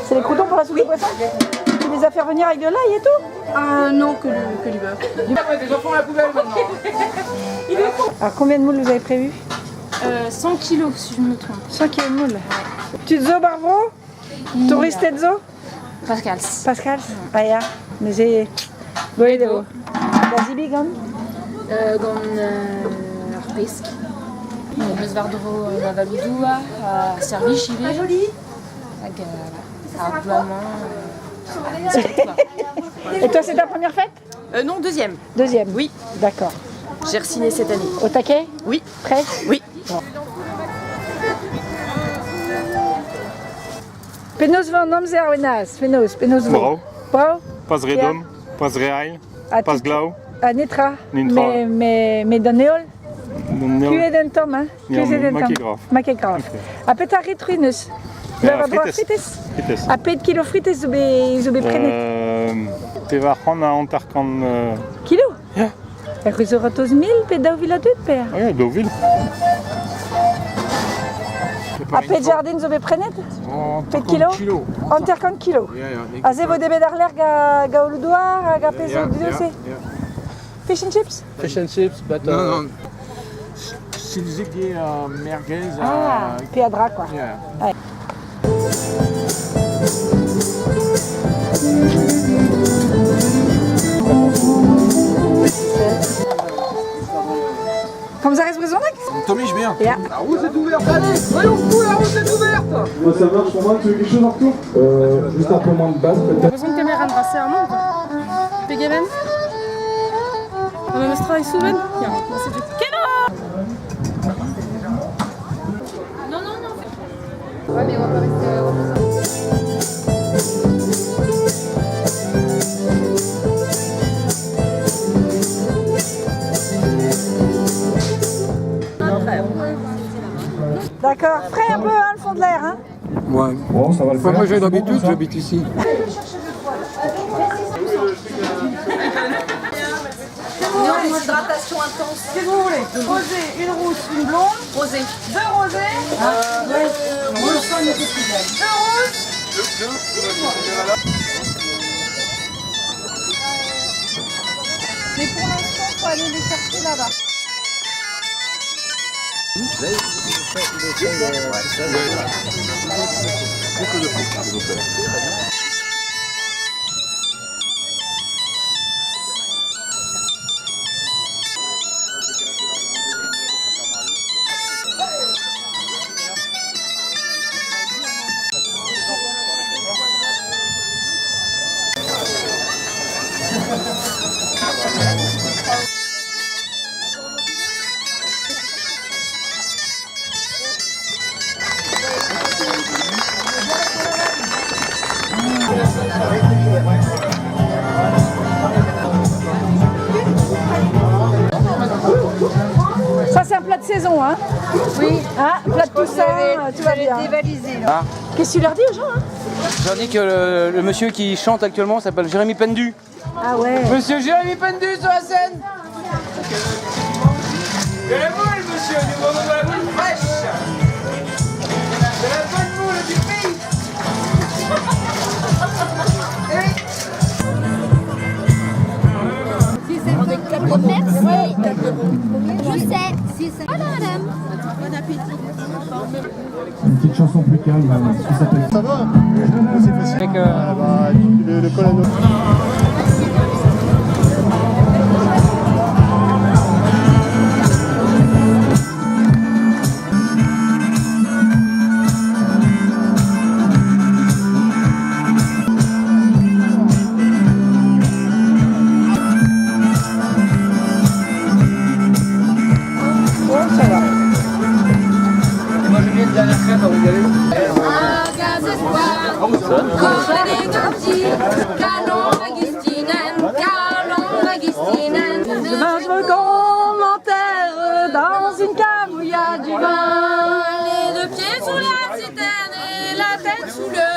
C'est les croutons pour la soupe de poisson? Tu les as fait revenir avec de l'ail et tout? Non, que du beurre. Les enfants à la poubelle maintenant. Alors combien de moules vous avez prévu? 100 kilos si je me trompe. 100 kg de moules. Tu zo Barbro? Touriste zo? Pascals. Pascal? Ah ja, mais c'est... Goeiedag. Waar zie je dan? Gant Arpesk. Meus vardro na Valudua, a Service Chivé. Ah joli. Hag a Blamant. Et toi, c'est ta première fête? Non, deuxième. Deuxième? Oui. D'accord. J'ai re-signé cette année. Au taquet? Oui. Prêt? Oui. Bon. Penos van Namze Arwenas, Penos Bravo. Bravo. Pas redom, pas real, pas glau. À Netra, Netra. mais dans Néol? Tu es d'un tom, hein? Tu es d'un tom. Makegraf. Makegraf. A pet a retruinus? We hebben droit frites? Frites. A pet kilo frites zo be prenet? Te va c'hant a antarkan... Kilo? Ja. Er is er 1000 pe daou vila dut per? Ja, Deauville. A pet jardin zo be prenet? Pet kilo? Antarkan kilo? A ze vo debet ar ler ga oludoar, ga pez zo duse? Fish and chips? Fish and chips, but Non. Silzigi merguez. Ah, pe a dra quoi. Yeah. Ouais. Comme ça reste brezonnac? Tommy, je viens. Ja. La route est ouverte, allez, voyons tout, la route est ouverte. Moi ça marche pour moi, tu veux quelque chose Arthur? Juste un peu moins de basse peut-être. Brezhoneg temer an dra sermon, quoi. Pegeven? On a nostra e souven? Ja, c'est du Keno! Non. Ouais, mais on va pas rester... D'accord, frais un peu hein, le fond de l'air. Hein. Ouais. Bon, ça va le faire. Moi j'ai l'habitude, j'habite ici. Hydratation intense. Qu'est-ce que vous voulez? Rosé, une rousse, une blonde. Rosé. Deux rosés. Deux rousses. Mais pour l'instant, il faut aller les chercher là-bas. Ça c'est un plat de saison, hein? Oui. Hein? Plat de Toussaint, tout va bien. Dévalisé, là. Ah. Qu'est-ce que tu leur dis aux gens, hein? je leur dis que le monsieur qui chante actuellement s'appelle Jérémy Pendu. Ah ouais. Monsieur Jérémy Pendu sur la scène. De la moule, monsieur, du moment de la moule fraîche. De la bonne moule du pays. Merci. Je sais. Si c'est... Voilà, madame. Bon appétit. Une petite chanson plus calme qui s'appelle... Ça va? C'est facile. Avec Le colano. Demain je me commentaire dans une cave où il y a du vin. Les deux pieds sous la citerne et la tête sous le...